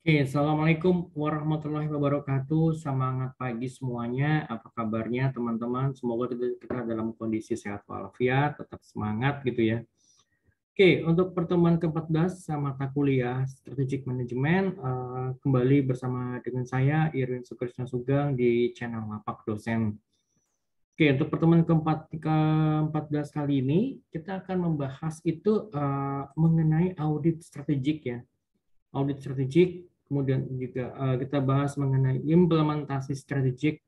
Oke, Assalamualaikum warahmatullahi wabarakatuh. Semangat pagi semuanya. Apa kabarnya teman-teman? Semoga kita dalam kondisi sehat walafiat, tetap semangat gitu ya. Oke, untuk pertemuan ke-14 mata kuliah Strategic Management, kembali bersama dengan saya, Irwin Sukrisna Sugeng, di channel Lapak Dosen. Oke, untuk pertemuan ke-14 kali ini, kita akan membahas itu mengenai audit strategik ya. Audit strategik, kemudian juga kita bahas mengenai implementasi strategik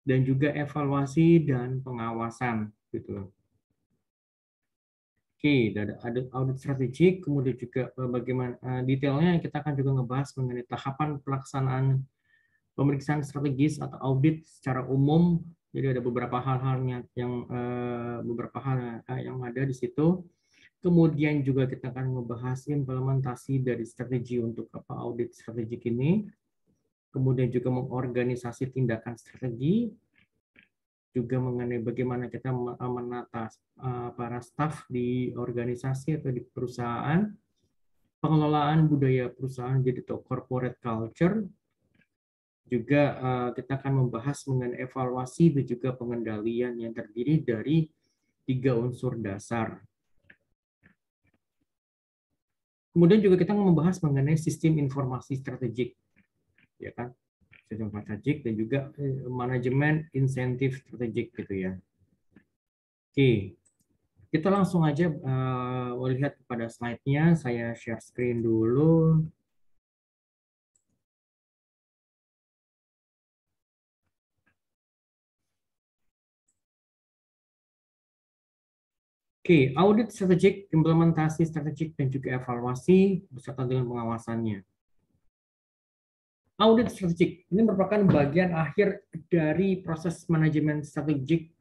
dan juga evaluasi dan pengawasan gitu. Oke, ada audit strategik, kemudian juga bagaimana detailnya kita akan juga ngebahas mengenai tahapan pelaksanaan pemeriksaan strategis atau audit secara umum. Jadi ada beberapa hal-halnya yang beberapa hal yang ada di situ. Kemudian juga kita akan membahas implementasi dari strategi untuk audit strategik ini. Kemudian juga mengorganisasi tindakan strategi, juga mengenai bagaimana kita menata para staf di organisasi atau di perusahaan, pengelolaan budaya perusahaan jadi corporate culture, juga kita akan membahas mengenai evaluasi dan juga pengendalian yang terdiri dari 3 unsur dasar. Kemudian juga kita membahas mengenai sistem informasi strategik, ya kan? Sistem strategik dan juga manajemen insentif strategik gitu ya. Oke, kita langsung aja lihat pada slide-nya. Saya share screen dulu. Oke, audit strategik, implementasi strategik, dan juga evaluasi beserta dengan pengawasannya. Audit strategik ini merupakan bagian akhir dari proses manajemen strategik,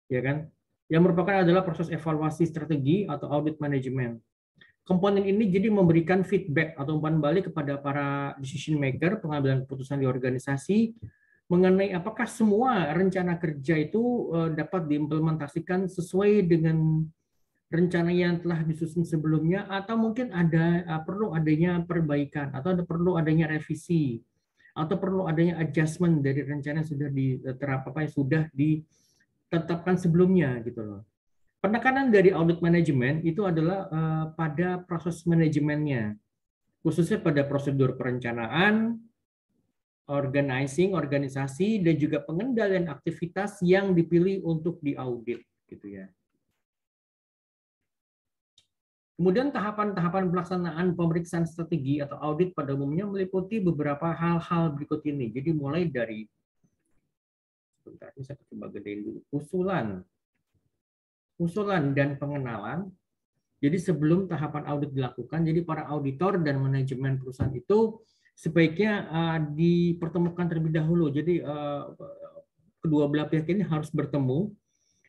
ya kan? Yang merupakan adalah proses evaluasi strategi atau audit manajemen. Komponen ini jadi memberikan feedback atau umpan balik kepada para decision maker, pengambilan keputusan di organisasi, mengenai apakah semua rencana kerja itu dapat diimplementasikan sesuai dengan rencana yang telah disusun sebelumnya, atau mungkin ada perlu adanya perbaikan, atau perlu adanya revisi, atau perlu adanya adjustment dari rencana yang sudah sudah ditetapkan sebelumnya gitu loh. Penekanan dari audit manajemen itu adalah pada proses manajemennya, khususnya pada prosedur perencanaan, organizing, organisasi, dan juga pengendalian aktivitas yang dipilih untuk diaudit gitu ya. Kemudian tahapan-tahapan pelaksanaan pemeriksaan strategi atau audit pada umumnya meliputi beberapa hal-hal berikut ini. Jadi mulai dari, sebentar ini saya coba gedein dulu, usulan dan pengenalan. Jadi sebelum tahapan audit dilakukan, jadi para auditor dan manajemen perusahaan itu sebaiknya dipertemukan terlebih dahulu. Jadi kedua belah pihak ini harus bertemu.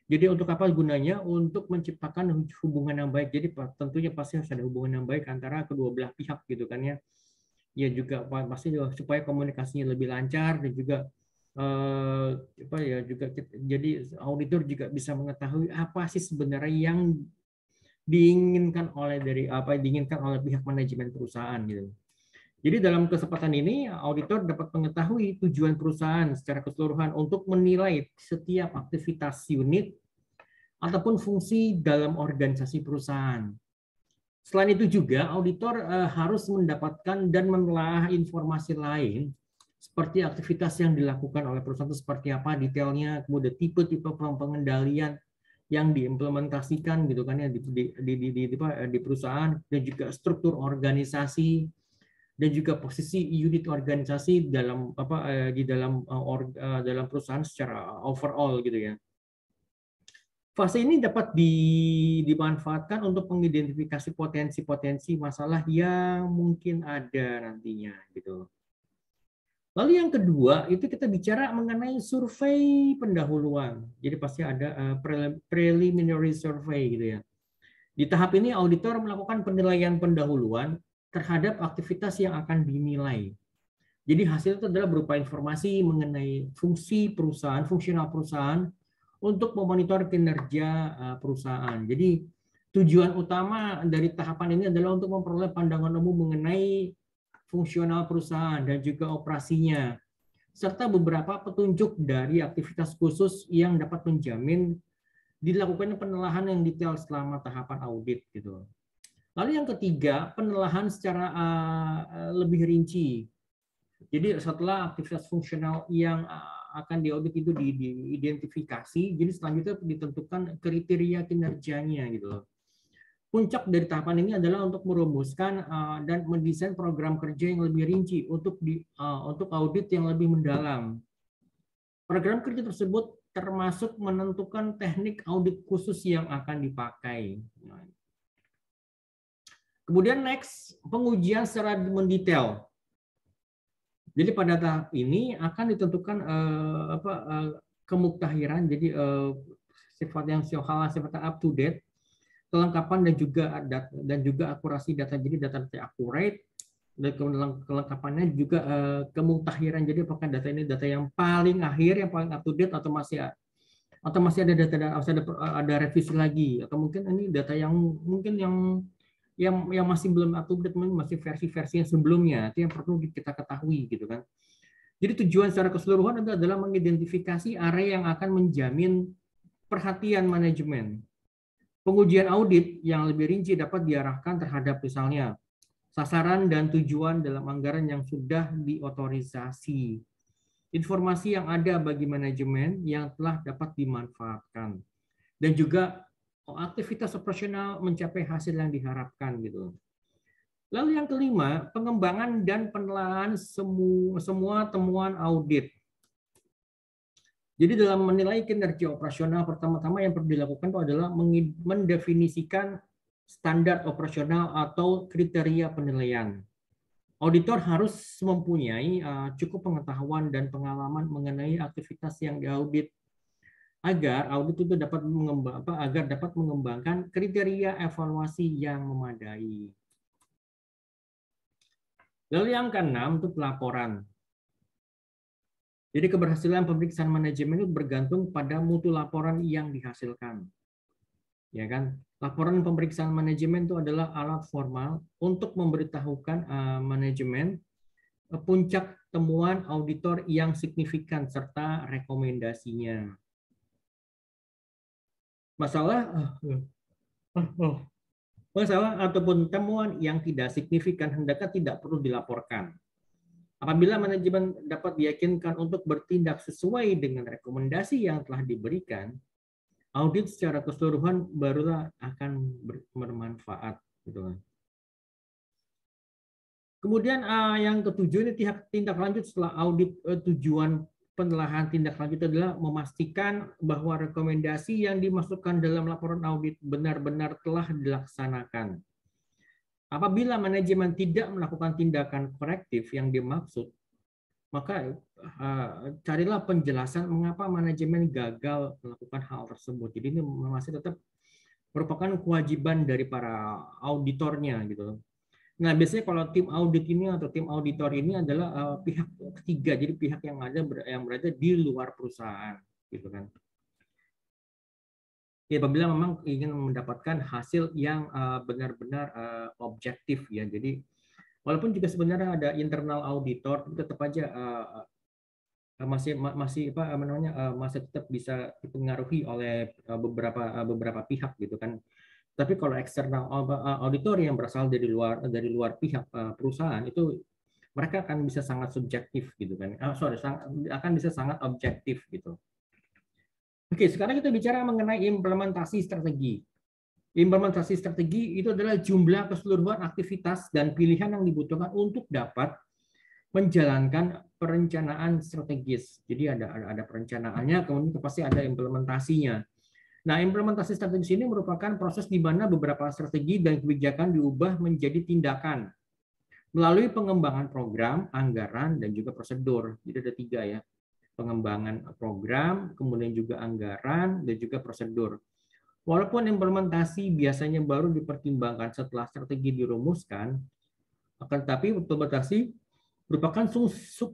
Jadi untuk apa gunanya? Untuk menciptakan hubungan yang baik. Jadi tentunya pasti harus ada hubungan yang baik antara kedua belah pihak gitu kan ya. Ya juga pasti supaya komunikasinya lebih lancar dan juga apa ya juga jadi auditor juga bisa mengetahui apa sih sebenarnya yang diinginkan oleh pihak manajemen perusahaan gitu. Jadi dalam kesempatan ini auditor dapat mengetahui tujuan perusahaan secara keseluruhan untuk menilai setiap aktivitas unit ataupun fungsi dalam organisasi perusahaan. Selain itu juga auditor harus mendapatkan dan menelaah informasi lain seperti aktivitas yang dilakukan oleh perusahaan itu seperti apa detailnya, kemudian tipe-tipe pengendalian yang diimplementasikan gitu kan ya di perusahaan, dan juga struktur organisasi dan juga posisi unit organisasi dalam di dalam perusahaan secara overall gitu ya. Fase ini dapat dimanfaatkan untuk mengidentifikasi potensi-potensi masalah yang mungkin ada nantinya gitu. Lalu yang kedua itu kita bicara mengenai survei pendahuluan. Jadi pasti ada preliminary survey gitu ya. Di tahap ini auditor melakukan penilaian pendahuluan terhadap aktivitas yang akan dinilai. Jadi hasil itu adalah berupa informasi mengenai fungsi perusahaan, fungsional perusahaan untuk memonitor kinerja perusahaan. Jadi tujuan utama dari tahapan ini adalah untuk memperoleh pandangan umum mengenai fungsional perusahaan dan juga operasinya, serta beberapa petunjuk dari aktivitas khusus yang dapat menjamin dilakukannya penelaahan yang detail selama tahapan audit gitu. Lalu yang ketiga, penelaahan secara lebih rinci. Jadi setelah aktivitas fungsional yang akan diaudit itu diidentifikasi, jadi selanjutnya ditentukan kriteria kinerjanya gitu loh. Puncak dari tahapan ini adalah untuk merumuskan dan mendesain program kerja yang lebih rinci untuk audit yang lebih mendalam. Program kerja tersebut termasuk menentukan teknik audit khusus yang akan dipakai. Kemudian next, pengujian secara mendetail. Jadi pada tahap ini akan ditentukan kemuktahiran, jadi sifat yang sifatnya up to date, kelengkapan dan juga akurasi data, jadi data accurate, dan kelengkapannya juga kemuktahiran, jadi apakah data ini data yang paling akhir, yang paling up to date, atau masih ada data, ada revisi lagi, atau mungkin ini data yang mungkin yang masih belum up to date, masih versi-versi yang sebelumnya, itu yang perlu kita ketahui gitu kan. Jadi tujuan secara keseluruhan adalah mengidentifikasi area yang akan menjamin perhatian manajemen. Pengujian audit yang lebih rinci dapat diarahkan terhadap misalnya sasaran dan tujuan dalam anggaran yang sudah diotorisasi, informasi yang ada bagi manajemen yang telah dapat dimanfaatkan, dan juga aktivitas operasional mencapai hasil yang diharapkan gitu. Lalu yang kelima, pengembangan dan penelaahan semua temuan audit. Jadi dalam menilai kinerja operasional, pertama-tama yang perlu dilakukan itu adalah mendefinisikan standar operasional atau kriteria penilaian. Auditor harus mempunyai cukup pengetahuan dan pengalaman mengenai aktivitas yang diaudit, agar audit itu dapat mengembangkan kriteria evaluasi yang memadai. Lalu yang keenam itu pelaporan. Jadi keberhasilan pemeriksaan manajemen itu bergantung pada mutu laporan yang dihasilkan. Ya kan? Laporan pemeriksaan manajemen itu adalah alat formal untuk memberitahukan manajemen puncak temuan auditor yang signifikan serta rekomendasinya. Masalah ataupun temuan yang tidak signifikan hendaknya tidak perlu dilaporkan. Apabila manajemen dapat diyakinkan untuk bertindak sesuai dengan rekomendasi yang telah diberikan, audit secara keseluruhan barulah akan bermanfaat. Kemudian yang ketujuh ini tindak lanjut setelah audit. Tujuan penelaahan tindak lanjut adalah memastikan bahwa rekomendasi yang dimasukkan dalam laporan audit benar-benar telah dilaksanakan. Apabila manajemen tidak melakukan tindakan korektif yang dimaksud, maka carilah penjelasan mengapa manajemen gagal melakukan hal tersebut. Jadi ini masih tetap merupakan kewajiban dari para auditornya gitu. Nah, biasanya kalau tim audit ini atau tim auditor ini adalah pihak ketiga, jadi pihak yang berada di luar perusahaan, gitu kan. Ya, apabila memang ingin mendapatkan hasil yang benar-benar objektif ya. Jadi walaupun juga sebenarnya ada internal auditor, tetap aja masih tetap bisa dipengaruhi oleh beberapa pihak gitu kan. Tapi kalau eksternal auditor yang berasal dari luar pihak perusahaan itu mereka akan bisa sangat subjektif gitu kan. Akan bisa sangat objektif gitu. Oke, sekarang kita bicara mengenai implementasi strategi. Implementasi strategi itu adalah jumlah keseluruhan aktivitas dan pilihan yang dibutuhkan untuk dapat menjalankan perencanaan strategis. Jadi ada perencanaannya, kemudian pasti ada implementasinya. Nah, implementasi strategis ini merupakan proses di mana beberapa strategi dan kebijakan diubah menjadi tindakan melalui pengembangan program, anggaran, dan juga prosedur. Jadi ada 3 ya, pengembangan program, kemudian juga anggaran, dan juga prosedur. Walaupun implementasi biasanya baru dipertimbangkan setelah strategi dirumuskan, akan tetapi implementasi merupakan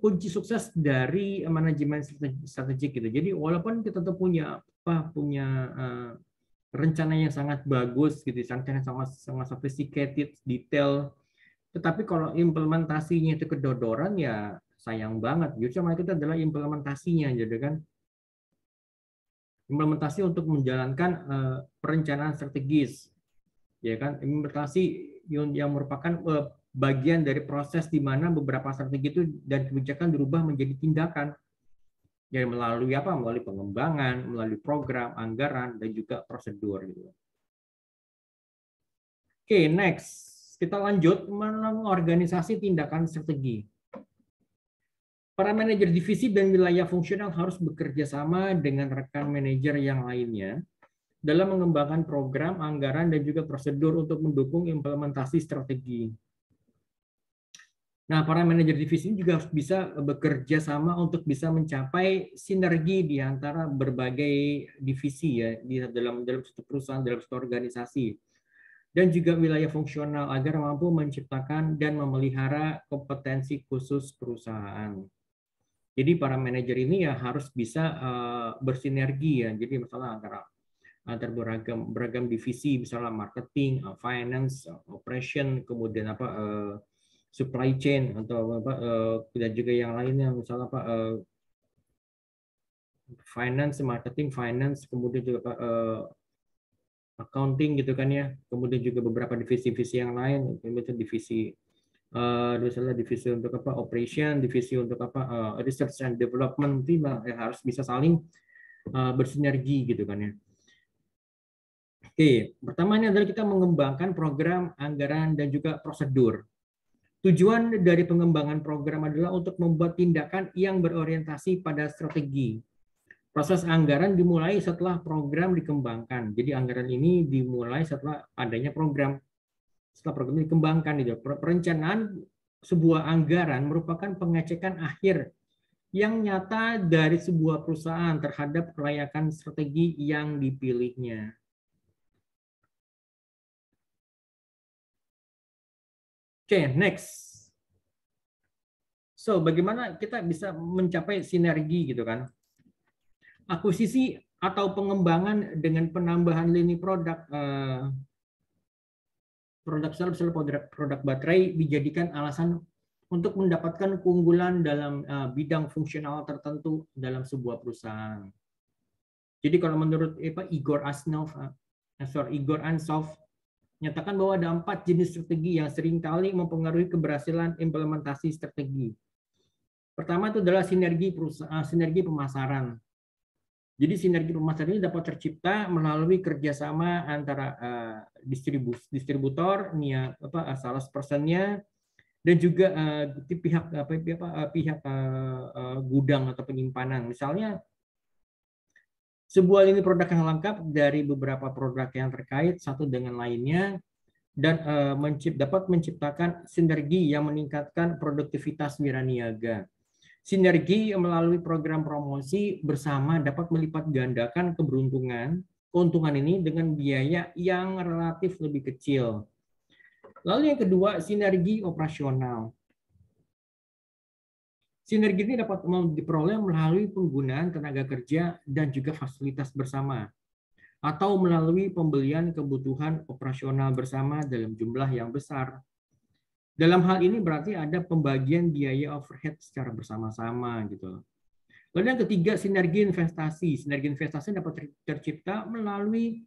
kunci sukses dari manajemen strategik gitu. Jadi walaupun kita tuh punya rencana yang sangat bagus gitu, rencana yang sangat sophisticated, detail, Tetapi kalau implementasinya itu kedodoran ya sayang banget. Justru malah kita adalah implementasinya, jadi kan implementasi untuk menjalankan perencanaan strategis, ya kan, implementasi yang merupakan bagian dari proses di mana beberapa strategi itu dan kebijakan dirubah menjadi tindakan. Jadi melalui apa? Melalui pengembangan, melalui program, anggaran, dan juga prosedur gitu. Oke, next. Kita lanjut mengorganisasi tindakan strategi. Para manajer divisi dan wilayah fungsional harus bekerja sama dengan rekan manajer yang lainnya dalam mengembangkan program, anggaran, dan juga prosedur untuk mendukung implementasi strategi. Nah, para manajer divisi ini juga harus bisa bekerja sama untuk bisa mencapai sinergi di antara berbagai divisi ya di dalam satu perusahaan, dalam satu organisasi, dan juga wilayah fungsional agar mampu menciptakan dan memelihara kompetensi khusus perusahaan. Jadi para manajer ini ya harus bisa bersinergi ya. Jadi misalnya antara beragam divisi, misalnya marketing, finance, operation, kemudian supply chain atau dan juga yang lainnya, misalnya finance, marketing, finance, kemudian juga accounting gitu kan ya, kemudian juga beberapa divisi-divisi yang lain, itu misalnya divisi untuk operation, divisi untuk research and development, itu harus bisa saling bersinergi gitu kan ya. Oke, pertamanya adalah kita mengembangkan program, anggaran, dan juga prosedur. Tujuan dari pengembangan program adalah untuk membuat tindakan yang berorientasi pada strategi. Proses anggaran dimulai setelah program dikembangkan. Jadi anggaran ini dimulai setelah adanya program. Setelah program dikembangkan, perencanaan sebuah anggaran merupakan pengecekan akhir yang nyata dari sebuah perusahaan terhadap kelayakan strategi yang dipilihnya. Oke, next. So, bagaimana kita bisa mencapai sinergi gitu kan? Akuisisi atau pengembangan dengan penambahan lini produk produk baterai dijadikan alasan untuk mendapatkan keunggulan dalam bidang fungsional tertentu dalam sebuah perusahaan. Jadi kalau menurut Igor Ansov nyatakan bahwa ada 4 jenis strategi yang seringkali mempengaruhi keberhasilan implementasi strategi. Pertama itu adalah sinergi pemasaran. Jadi sinergi pemasaran ini dapat tercipta melalui kerjasama antara distributor, salesperson-nya, dan juga pihak gudang atau penyimpanan. Misalnya sebuah lini produk yang lengkap dari beberapa produk yang terkait satu dengan lainnya dan dapat menciptakan sinergi yang meningkatkan produktivitas mitra niaga. Sinergi melalui program promosi bersama dapat melipat gandakan keuntungan ini dengan biaya yang relatif lebih kecil. Lalu yang kedua, sinergi operasional. Sinergi ini dapat diperoleh melalui penggunaan tenaga kerja dan juga fasilitas bersama, atau melalui pembelian kebutuhan operasional bersama dalam jumlah yang besar. Dalam hal ini berarti ada pembagian biaya overhead secara bersama-sama gitu. Lalu yang ketiga, sinergi investasi. Sinergi investasi dapat tercipta melalui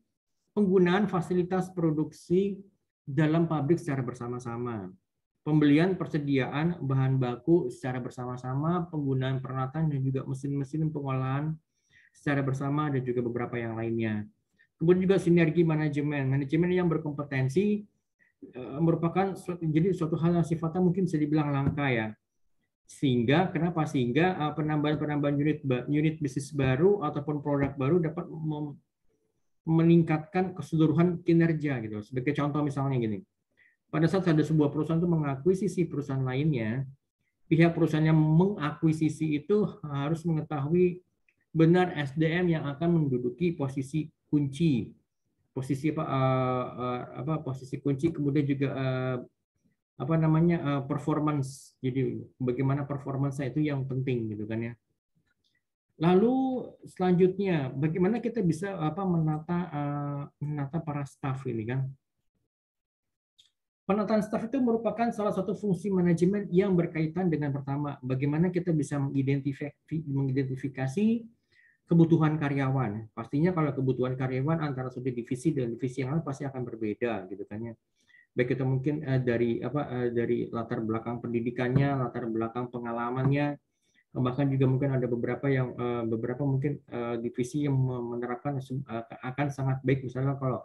penggunaan fasilitas produksi dalam pabrik secara bersama-sama. Pembelian persediaan bahan baku secara bersama-sama, penggunaan peralatan dan juga mesin-mesin pengolahan secara bersama dan juga beberapa yang lainnya. Kemudian juga sinergi manajemen. Manajemen yang berkompetensi merupakan suatu hal yang sifatnya mungkin bisa dibilang langka ya. Sehingga penambahan unit bisnis baru ataupun produk baru dapat meningkatkan keseluruhan kinerja gitu. Sebagai contoh misalnya gini. Pada saat ada sebuah perusahaan itu mengakuisisi perusahaan lainnya, pihak perusahaan yang mengakuisisi itu harus mengetahui benar SDM yang akan menduduki posisi kunci. Posisi kunci, kemudian juga performance. Jadi bagaimana performance itu yang penting gitu kan ya. Lalu selanjutnya bagaimana kita bisa menata para staff ini kan. Penataan staf itu merupakan salah satu fungsi manajemen yang berkaitan dengan pertama, bagaimana kita bisa mengidentifikasi kebutuhan karyawan. Pastinya kalau kebutuhan karyawan antara suatu divisi dan divisi yang lain pasti akan berbeda gitu kan ya. Baik itu mungkin dari latar belakang pendidikannya, latar belakang pengalamannya, bahkan juga mungkin ada beberapa mungkin divisi yang menerapkan akan sangat baik misalnya kalau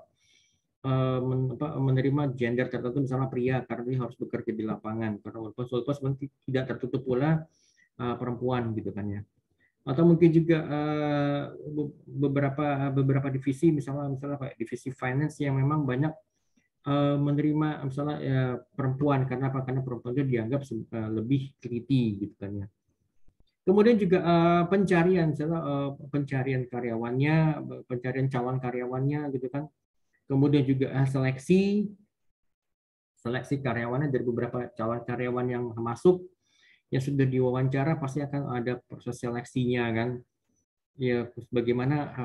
menerima gender tertentu misalnya pria karena dia harus bekerja di lapangan karena walaupun tidak tertutup pula perempuan gitu kan ya, atau mungkin juga beberapa divisi misalnya kayak divisi finance yang memang banyak menerima misalnya ya, perempuan karena apa, karena perempuan itu dianggap lebih teliti gitu kan ya. Kemudian juga pencarian misalnya pencarian karyawannya, pencarian calon karyawannya gitu kan. Kemudian juga seleksi karyawannya dari beberapa calon karyawan yang masuk yang sudah diwawancara pasti akan ada proses seleksinya kan. Ya bagaimana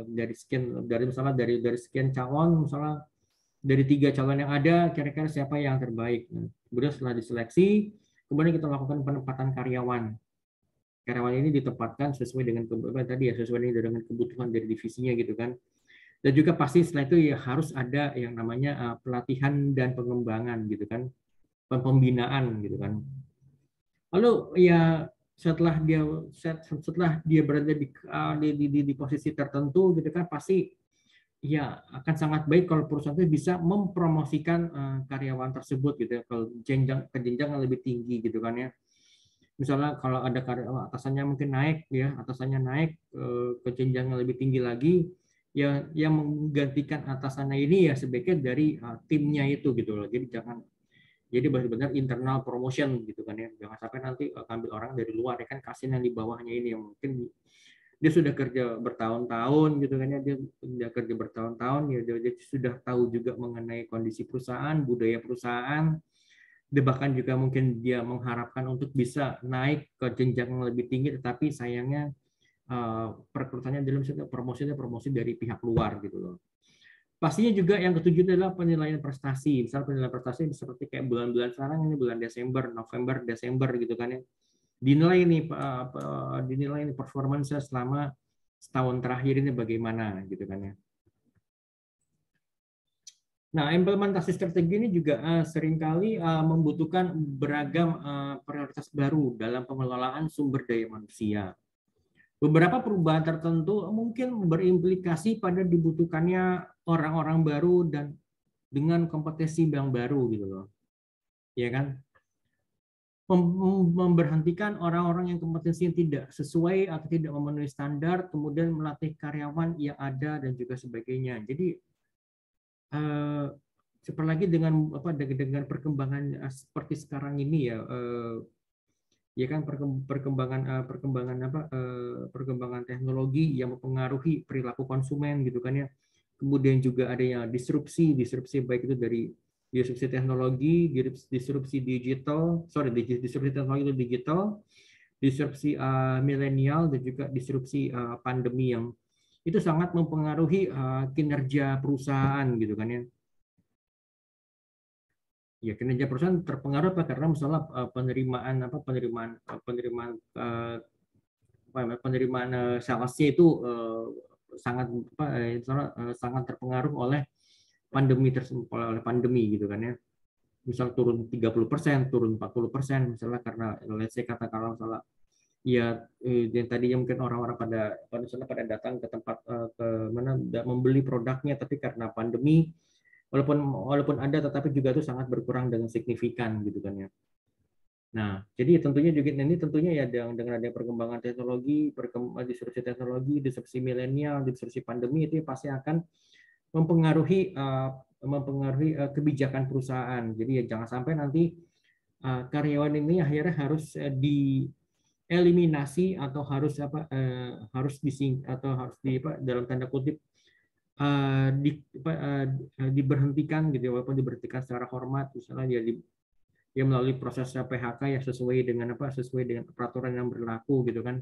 dari sekian calon misalnya dari 3 calon yang ada kira-kira siapa yang terbaik. Nah, kemudian setelah diseleksi kemudian kita lakukan penempatan karyawan. Karyawan ini ditempatkan sesuai dengan sesuai dengan kebutuhan dari divisinya gitu kan. Dan juga pasti setelah itu ya harus ada yang namanya pelatihan dan pengembangan gitu kan, pembinaan gitu kan. Lalu ya setelah dia berada di posisi tertentu gitu kan, pasti ya akan sangat baik kalau perusahaan itu bisa mempromosikan karyawan tersebut gitu ya, kalau ke jenjang yang lebih tinggi gitu kan ya. Misalnya kalau ada karyawan atasannya mungkin naik ya, atasannya naik ke jenjang yang lebih tinggi lagi, ya yang menggantikan atasannya ini ya sebaiknya dari timnya itu gitu loh. Jadi benar-benar internal promotion gitu kan ya. Jangan sampai nanti ambil orang dari luar ya kan, kasihan yang di bawahnya ini yang mungkin dia sudah kerja bertahun-tahun gitu kan ya, dia sudah kerja bertahun-tahun ya, dia sudah tahu juga mengenai kondisi perusahaan, budaya perusahaan, dia bahkan juga mungkin dia mengharapkan untuk bisa naik ke jenjang yang lebih tinggi, tetapi sayangnya perekrutannya dalam promosi dari pihak luar gitu loh. Pastinya juga yang ketujuh adalah penilaian prestasi. Misal penilaian prestasi seperti kayak bulan-bulan sekarang ini bulan Desember, November, Desember gitu kan ya. Dinilai ini performance selama setahun terakhir ini bagaimana gitu kan ya. Nah, implementasi strategi ini juga seringkali membutuhkan beragam prioritas baru dalam pengelolaan sumber daya manusia. Beberapa perubahan tertentu mungkin berimplikasi pada dibutuhkannya orang-orang baru dan dengan kompetensi yang baru gitu loh. Ya kan? Memberhentikan orang-orang yang kompetensinya tidak sesuai atau tidak memenuhi standar, kemudian melatih karyawan yang ada dan juga sebagainya. Jadi seperti lagi dengan perkembangan seperti sekarang ini ya, ya kan perkembangan teknologi yang mempengaruhi perilaku konsumen gitu kan ya. Kemudian juga ada yang disrupsi baik itu dari disrupsi teknologi, disrupsi teknologi itu digital, disrupsi milenial dan juga disrupsi pandemi yang itu sangat mempengaruhi kinerja perusahaan gitu kan ya. Ya kinerja perusahaan terpengaruh karena misalnya penerimaan salesnya itu sangat sangat terpengaruh oleh pandemi gitu kan ya. Misal turun 30%, turun 40%, misalnya karena let's say katakanlah misalnya ya yang tadinya mungkin orang-orang pada datang ke tempat ke mana membeli produknya, tapi karena pandemi walaupun ada tetapi juga itu sangat berkurang dengan signifikan gitu kan ya. Nah, jadi tentunya ya dengan adanya perkembangan teknologi, disrupsi milenial, disrupsi pandemi itu pasti akan mempengaruhi kebijakan perusahaan. Jadi ya jangan sampai nanti karyawan ini akhirnya harus dieliminasi atau harus dalam tanda kutip diberhentikan gitu, walaupun diberhentikan secara hormat misalnya dia melalui proses PHK ya sesuai dengan peraturan yang berlaku gitu kan.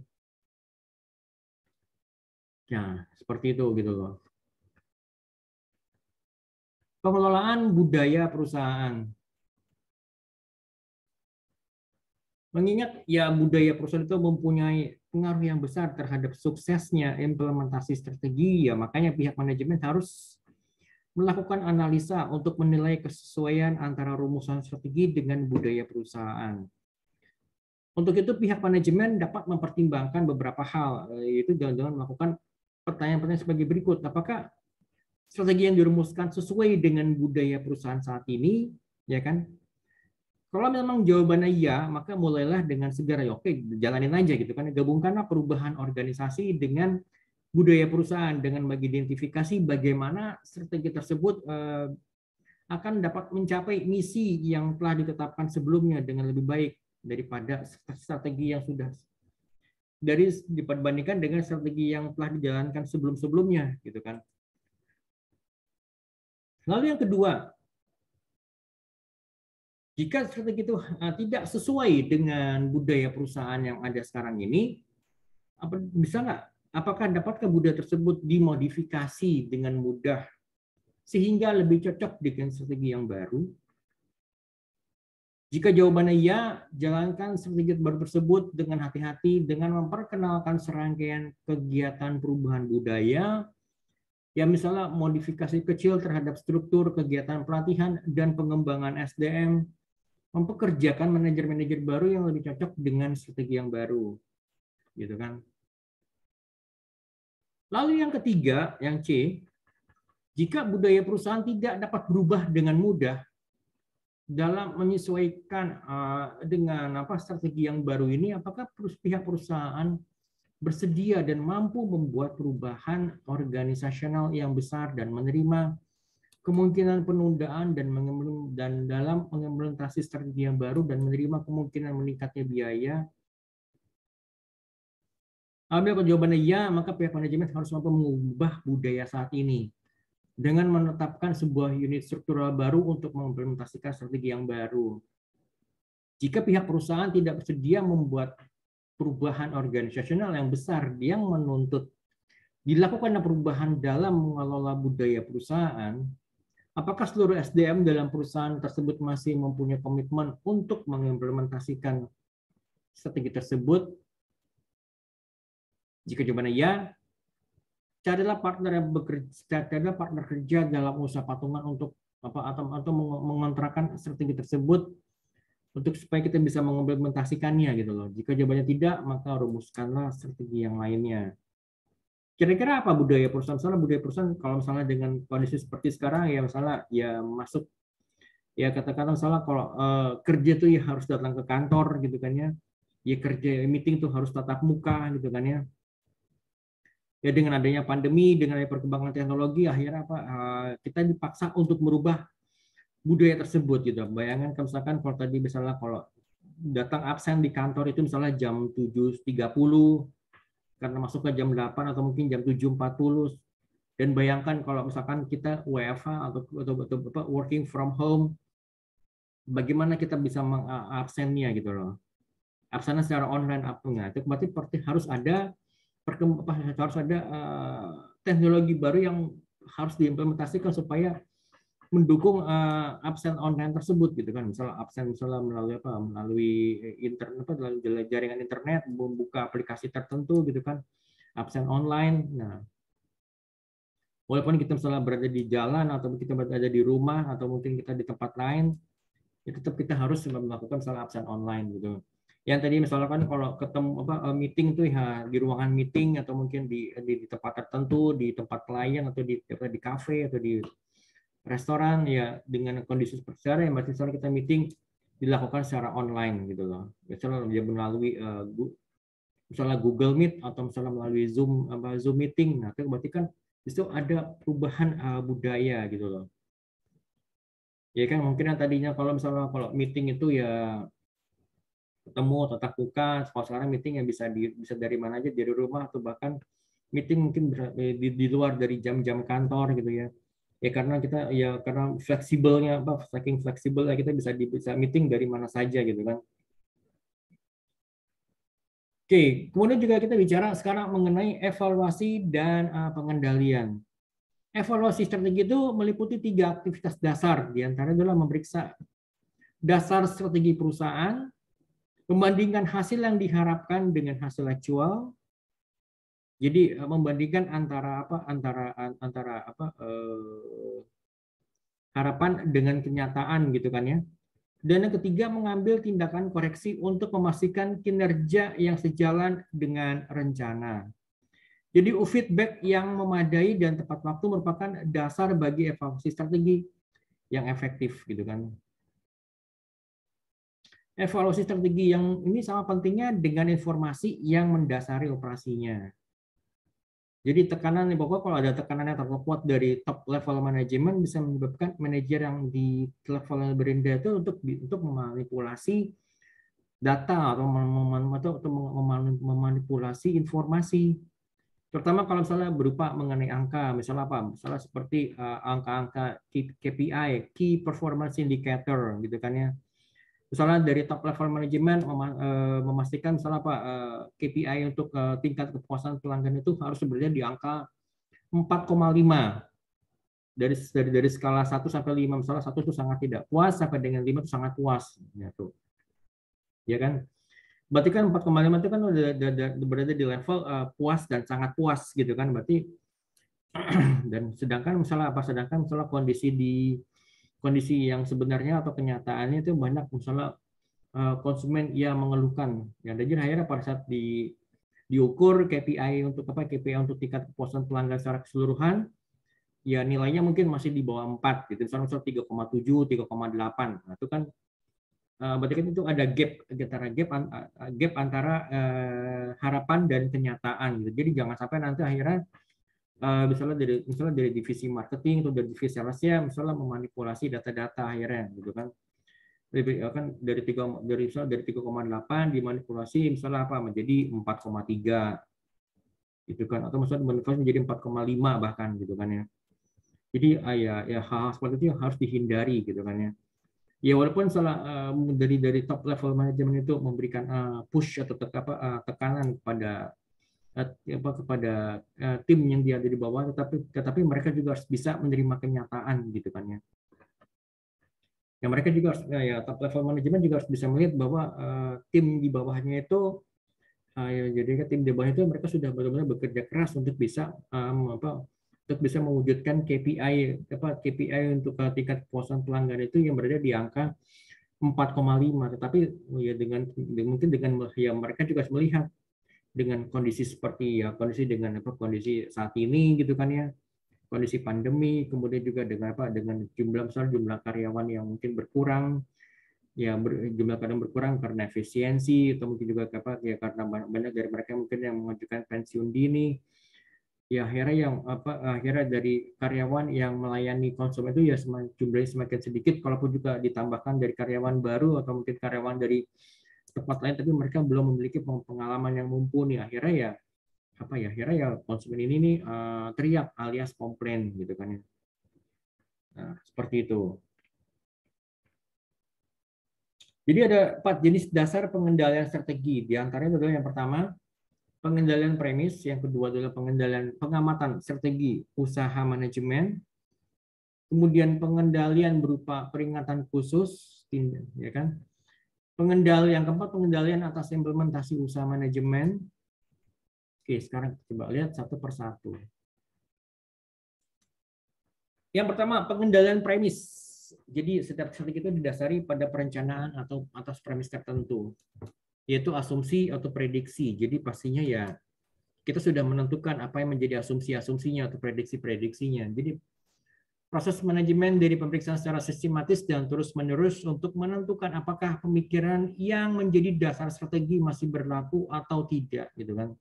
Nah, seperti itu gitu loh. Pengelolaan budaya perusahaan. Mengingat ya budaya perusahaan itu mempunyai pengaruh yang besar terhadap suksesnya implementasi strategi, ya makanya pihak manajemen harus melakukan analisa untuk menilai kesesuaian antara rumusan strategi dengan budaya perusahaan. Untuk itu pihak manajemen dapat mempertimbangkan beberapa hal, yaitu dengan melakukan pertanyaan-pertanyaan sebagai berikut. Apakah strategi yang dirumuskan sesuai dengan budaya perusahaan saat ini, ya kan? Kalau memang jawabannya iya, maka mulailah dengan segera, ya oke, jalanin aja gitu kan. Gabungkanlah perubahan organisasi dengan budaya perusahaan dengan mengidentifikasi bagaimana strategi tersebut akan dapat mencapai misi yang telah ditetapkan sebelumnya dengan lebih baik daripada strategi yang sudah dibandingkan dengan strategi yang telah dijalankan sebelum-sebelumnya gitu kan. Lalu yang kedua, jika strategi itu tidak sesuai dengan budaya perusahaan yang ada sekarang ini, bisa nggak? Apakah dapatkah budaya tersebut dimodifikasi dengan mudah sehingga lebih cocok dengan strategi yang baru? Jika jawabannya ya, jalankan strategi baru tersebut dengan hati-hati dengan memperkenalkan serangkaian kegiatan perubahan budaya, ya misalnya modifikasi kecil terhadap struktur kegiatan pelatihan dan pengembangan SDM, mempekerjakan manajer-manajer baru yang lebih cocok dengan strategi yang baru, gitu kan. Lalu yang ketiga, yang C, jika budaya perusahaan tidak dapat berubah dengan mudah dalam menyesuaikan dengan strategi yang baru ini, apakah pihak perusahaan bersedia dan mampu membuat perubahan organisasional yang besar dan menerima kemungkinan penundaan dan dalam mengimplementasi strategi yang baru dan menerima kemungkinan meningkatnya biaya. Apabila jawabannya ya, maka pihak manajemen harus mampu mengubah budaya saat ini dengan menetapkan sebuah unit struktural baru untuk mengimplementasikan strategi yang baru. Jika pihak perusahaan tidak bersedia membuat perubahan organisasional yang besar yang menuntut dilakukan perubahan dalam mengelola budaya perusahaan, apakah seluruh SDM dalam perusahaan tersebut masih mempunyai komitmen untuk mengimplementasikan strategi tersebut? Jika jawabannya ya, carilah partner yang partner kerja dalam usaha patungan untuk atau mengontrakkan strategi tersebut untuk supaya kita bisa mengimplementasikannya gitu loh. Jika jawabannya tidak, maka rumuskanlah strategi yang lainnya. Kira-kira apa budaya perusahaan? Misalnya budaya perusahaan kalau misalnya dengan kondisi seperti sekarang ya misalnya ya masuk ya katakanlah misalnya kalau kerja tuh ya harus datang ke kantor gitu kan ya. Ya kerja meeting tuh harus tatap muka gitu kan ya. Ya dengan adanya pandemi, dengan adanya perkembangan teknologi akhirnya kita dipaksa untuk merubah budaya tersebut gitu. Bayangkan misalkan kalau tadi misalnya kalau datang absen di kantor itu misalnya jam 7.30 karena masuk ke jam 8 atau mungkin jam 7.40. Dan bayangkan kalau misalkan kita WFH atau working from home, bagaimana kita bisa mengabsennya gitu loh. Absennya secara online itu berarti harus ada teknologi baru yang harus diimplementasikan supaya mendukung absen online tersebut gitu kan. Misalnya absen melalui internet melalui jaringan internet, membuka aplikasi tertentu gitu kan. Absen online. Nah, walaupun kita misalnya berada di jalan atau kita berada di rumah atau mungkin kita di tempat lain, ya tetap kita harus melakukan misalnya absen online gitu. Yang tadi misalnya kan kalau ketemu meeting tuh ya di ruangan meeting atau mungkin di tempat tertentu, di tempat klien atau di kafe atau di restoran ya dengan kondisi seperti sekarang ya misalnya kita meeting dilakukan secara online gitu loh. Misalnya dia melalui misalnya Google Meet atau misalnya melalui Zoom meeting. Nah, itu berarti kan itu ada perubahan budaya gitu loh. Ya kan mungkin yang tadinya kalau misalnya kalau meeting itu ya ketemu tatap muka, kalau sekarang meeting yang bisa dari mana aja, dari rumah atau bahkan meeting mungkin di luar dari jam-jam kantor gitu ya. Ya karena kita ya karena fleksibelnya saking fleksibel ya kita bisa meeting dari mana saja gitu kan. Oke, kemudian juga kita bicara sekarang mengenai evaluasi dan pengendalian. Evaluasi strategi itu meliputi 3 aktivitas dasar, diantaranya adalah memeriksa dasar strategi perusahaan, membandingkan hasil yang diharapkan dengan hasil aktual. Jadi membandingkan antara harapan dengan kenyataan gitu kan ya. Dan yang ketiga, mengambil tindakan koreksi untuk memastikan kinerja yang sejalan dengan rencana. Jadi feedback yang memadai dan tepat waktu merupakan dasar bagi evaluasi strategi yang efektif gitu kan. Evaluasi strategi yang ini sama pentingnya dengan informasi yang mendasari operasinya. Jadi tekanan di bawah, kalau ada tekanan yang terlalu kuat dari top level manajemen bisa menyebabkan manajer yang di level yang lebih rendah itu untuk memanipulasi data atau memanipulasi informasi. Terutama kalau misalnya berupa mengenai angka, misalnya apa? Misalnya seperti angka-angka KPI, Key Performance Indicator, gitu kan ya. Misalnya dari top level manajemen memastikan misalnya apa KPI untuk tingkat kepuasan pelanggan itu harus berada di angka 4,5 dari skala 1 sampai 5, misalnya 1 itu sangat tidak puas sampai dengan 5 itu sangat puas ya tuh. Ya kan? Berarti kan 4,5 itu kan udah berada di level puas dan sangat puas gitu kan. Berarti dan sedangkan misalnya kondisi yang sebenarnya atau kenyataannya itu banyak misalnya konsumen yang mengeluhkan. Ya, dan akhirnya pada saat diukur KPI untuk tingkat kepuasan pelanggan secara keseluruhan, ya nilainya mungkin masih di bawah 4 gitu. Misalnya 3,7, 3,8. Nah, itu kan berarti kan itu ada gap antara harapan dan kenyataan gitu. Jadi jangan sampai nanti akhirnya misalnya dari divisi marketing atau dari divisi salesnya misalnya memanipulasi data-data akhirnya gitu kan. Dari 3,8 dimanipulasi misalnya apa menjadi 4,3 gitu kan, atau misalnya dimanipulasi menjadi 4,5 bahkan gitu kan ya. Jadi ya hal-hal seperti itu harus dihindari gitu kan ya. Ya walaupun dari top level manajemen itu memberikan push atau tekanan kepada tim yang dia ada di bawah, tetapi mereka juga harus bisa menerima kenyataan gitu kan ya. Ya mereka juga harus top level manajemen juga harus bisa melihat bahwa tim di bawahnya itu jadi tim di bawahnya itu mereka sudah benar-benar bekerja keras untuk bisa mewujudkan KPI untuk tingkat kepuasan pelanggan itu yang berada di angka 4,5, tetapi ya mungkin dengan ya mereka juga harus melihat dengan kondisi seperti kondisi saat ini gitu kan ya, kondisi pandemi, kemudian juga dengan jumlah karyawan yang mungkin berkurang, ya jumlah karyawan berkurang karena efisiensi, atau mungkin juga karena banyak dari mereka mungkin yang mengajukan pensiun dini. Ya akhirnya dari karyawan yang melayani konsumen itu ya jumlahnya semakin sedikit, kalaupun juga ditambahkan dari karyawan baru atau mungkin karyawan dari tempat lain, tapi mereka belum memiliki pengalaman yang mumpuni. Akhirnya konsumen ini nih teriak alias komplain gitu kan ya. Nah, seperti itu. Jadi ada 4 jenis dasar pengendalian strategi. Di antaranya adalah yang pertama, pengendalian premis, yang kedua adalah pengamatan strategi usaha manajemen, kemudian pengendalian berupa peringatan khusus, ya kan? Yang keempat, pengendalian atas implementasi usaha manajemen. Oke, sekarang coba lihat satu persatu. Yang pertama, pengendalian premis. Jadi setiap strategi itu didasari pada perencanaan atau atas premis tertentu, yaitu asumsi atau prediksi. Jadi pastinya ya kita sudah menentukan apa yang menjadi asumsi-asumsinya atau prediksi-prediksinya. Jadi proses manajemen dari pemeriksaan secara sistematis dan terus-menerus untuk menentukan apakah pemikiran yang menjadi dasar strategi masih berlaku atau tidak, gitu kan.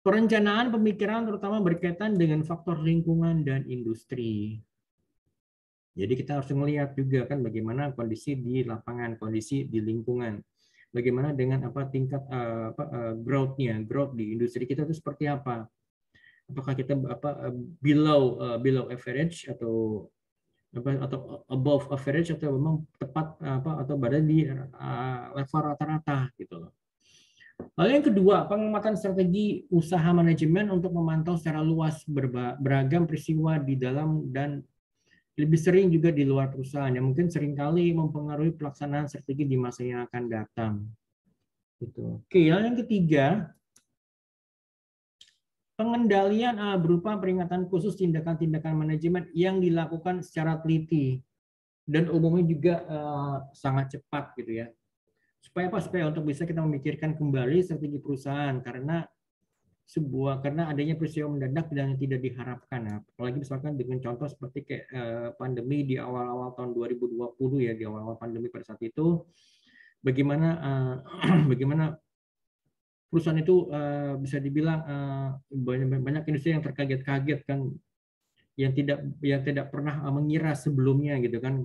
Perencanaan pemikiran terutama berkaitan dengan faktor lingkungan dan industri. Jadi kita harus melihat juga kan bagaimana kondisi di lapangan, kondisi di lingkungan. Bagaimana dengan tingkat growth di industri kita itu seperti apa? Apakah kita below average atau above average, atau memang tepat atau berada di level rata-rata gitu loh. Lalu yang kedua, pengamatan strategi usaha manajemen untuk memantau secara luas beragam peristiwa di dalam dan lebih sering juga di luar perusahaan yang mungkin seringkali mempengaruhi pelaksanaan strategi di masa yang akan datang. Gitu. Oke, yang ketiga, pengendalian berupa peringatan khusus tindakan-tindakan manajemen yang dilakukan secara teliti dan umumnya juga sangat cepat gitu ya. Supaya apa? Supaya untuk bisa kita memikirkan kembali strategi perusahaan karena adanya peristiwa mendadak dan tidak diharapkan. Nah, apalagi misalkan dengan contoh seperti kayak pandemi di awal-awal tahun 2020 ya, di awal-awal pandemi pada saat itu, bagaimana bagaimana perusahaan itu bisa dibilang banyak industri yang terkaget-kaget kan, yang tidak pernah mengira sebelumnya gitu kan,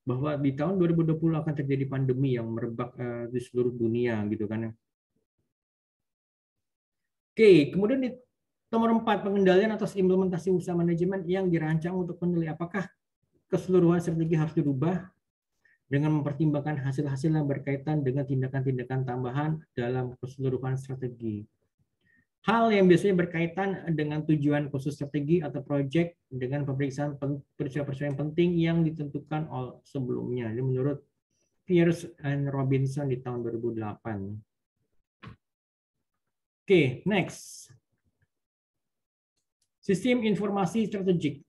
bahwa di tahun 2020 akan terjadi pandemi yang merebak di seluruh dunia gitu kan. Oke, kemudian di nomor 4, pengendalian atas implementasi usaha manajemen yang dirancang untuk menilai apakah keseluruhan strategi harus dirubah dengan mempertimbangkan hasil-hasil yang berkaitan dengan tindakan-tindakan tambahan dalam keseluruhan strategi. Hal yang biasanya berkaitan dengan tujuan khusus strategi atau proyek dengan pemeriksaan peristiwa-peristiwa yang penting yang ditentukan sebelumnya. Ini menurut Pierce and Robinson di tahun 2008. Oke, next. Sistem informasi strategik.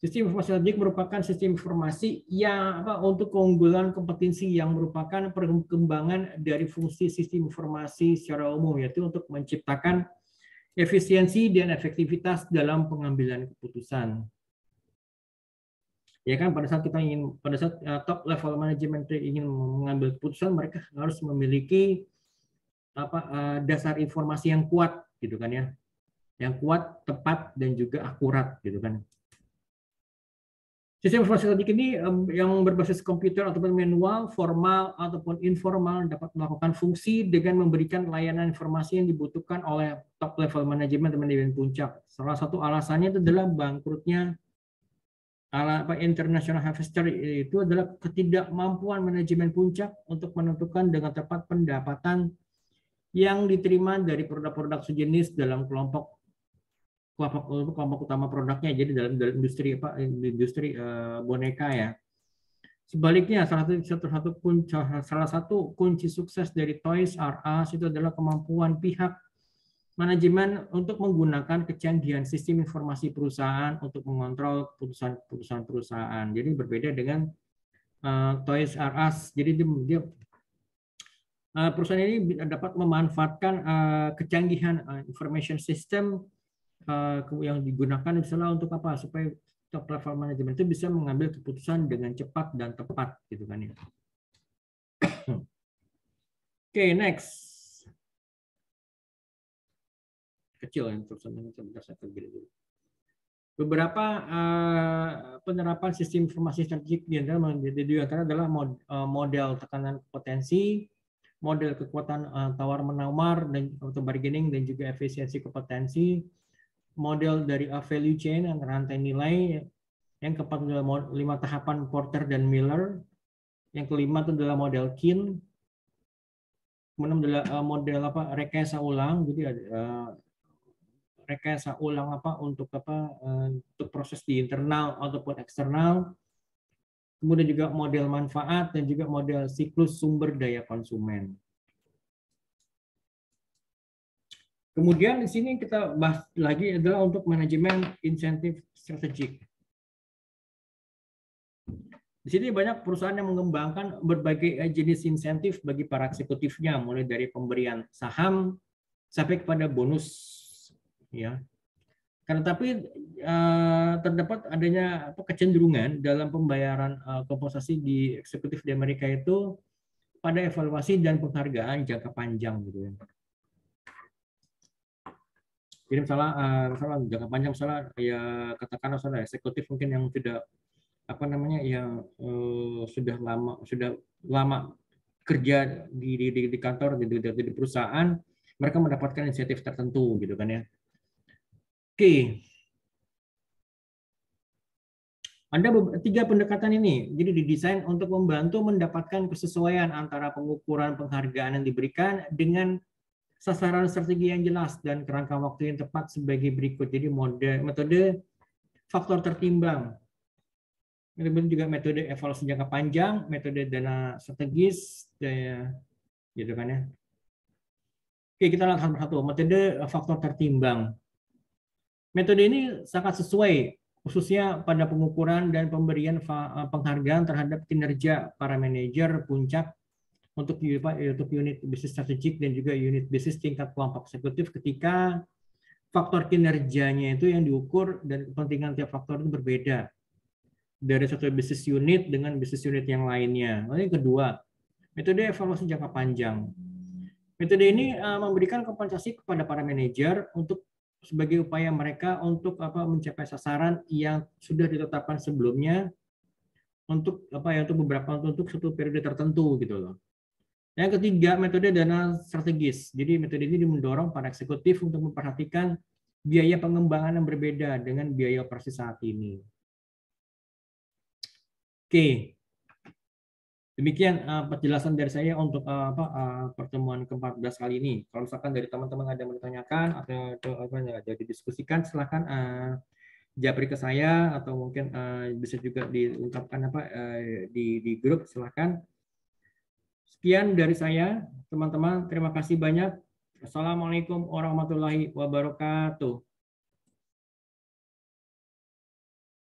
Sistem informasi strategik merupakan sistem informasi yang untuk keunggulan kompetensi yang merupakan perkembangan dari fungsi sistem informasi secara umum, yaitu untuk menciptakan efisiensi dan efektivitas dalam pengambilan keputusan. Ya kan, pada saat top level manajemen ingin mengambil keputusan, mereka harus memiliki dasar informasi yang kuat gitu kan ya, yang kuat, tepat dan juga akurat gitu kan. Sistem informasi strategik ini yang berbasis komputer ataupun manual, formal ataupun informal, dapat melakukan fungsi dengan memberikan layanan informasi yang dibutuhkan oleh top level manajemen dan manajemen puncak. Salah satu alasannya itu adalah bangkrutnya International Harvester, itu adalah ketidakmampuan manajemen puncak untuk menentukan dengan tepat pendapatan yang diterima dari produk-produk sejenis dalam kelompok utama produknya, jadi dalam industri boneka ya. Sebaliknya, salah satu kunci sukses dari Toys R Us itu adalah kemampuan pihak manajemen untuk menggunakan kecanggihan sistem informasi perusahaan untuk mengontrol keputusan perusahaan. Jadi berbeda dengan Toys R Us. Jadi dia perusahaan ini dapat memanfaatkan kecanggihan information system yang digunakan misalnya untuk apa? Supaya top level manajemen itu bisa mengambil keputusan dengan cepat dan tepat gitu kan ya. Oke, next. Kecil yang tulisannya sebentar saya pergi dulu. Beberapa penerapan sistem informasi strategik di antara adalah model tekanan potensi, model kekuatan tawar-menawar dan auto bargaining dan juga efisiensi kompetensi, model dari value chain yang rantai nilai, yang keempat adalah 5 tahapan Porter dan Miller, yang kelima itu adalah model Keene, kemudian adalah model rekayasa ulang, jadi rekayasa ulang untuk proses di internal ataupun eksternal, kemudian juga model manfaat dan juga model siklus sumber daya konsumen. Kemudian di sini kita bahas lagi adalah untuk manajemen insentif strategik. Di sini banyak perusahaan yang mengembangkan berbagai jenis insentif bagi para eksekutifnya, mulai dari pemberian saham sampai kepada bonus, ya. Karena tapi terdapat adanya kecenderungan dalam pembayaran kompensasi di eksekutif di Amerika itu pada evaluasi dan penghargaan jangka panjang gitu ya. Jadi misalnya jangka panjang, misalnya ya katakanlah misalnya eksekutif mungkin yang sudah yang sudah lama kerja di kantor di perusahaan, mereka mendapatkan insentif tertentu gitu kan ya. Oke. Ada 3 pendekatan ini, jadi didesain untuk membantu mendapatkan kesesuaian antara pengukuran penghargaan yang diberikan dengan sasaran strategi yang jelas dan kerangka waktu yang tepat sebagai berikut. Jadi metode faktor tertimbang. Kemudian juga metode evaluasi jangka panjang, metode dana strategis, gitu kan ya. Oke, kita lihat satu persatu. Metode faktor tertimbang. Metode ini sangat sesuai khususnya pada pengukuran dan pemberian penghargaan terhadap kinerja para manajer puncak untuk unit bisnis strategik dan juga unit bisnis tingkat kelompok eksekutif ketika faktor kinerjanya itu yang diukur dan kepentingan tiap faktor itu berbeda dari satu bisnis unit dengan bisnis unit yang lainnya. Lalu yang kedua, metode evaluasi jangka panjang. Metode ini memberikan kompensasi kepada para manajer untuk sebagai upaya mereka untuk mencapai sasaran yang sudah ditetapkan sebelumnya untuk untuk satu periode tertentu gitu loh. Yang ketiga, metode dana strategis. Jadi metode ini mendorong para eksekutif untuk memperhatikan biaya pengembangan yang berbeda dengan biaya operasi saat ini. Oke. Demikian penjelasan dari saya untuk pertemuan ke-14 kali ini. Kalau misalkan dari teman-teman ada yang ditanyakan atau ada didiskusikan, silakan japri ke saya atau mungkin bisa juga diungkapkan di grup, silakan. Sekian dari saya, teman-teman. Terima kasih banyak. Assalamualaikum warahmatullahi wabarakatuh.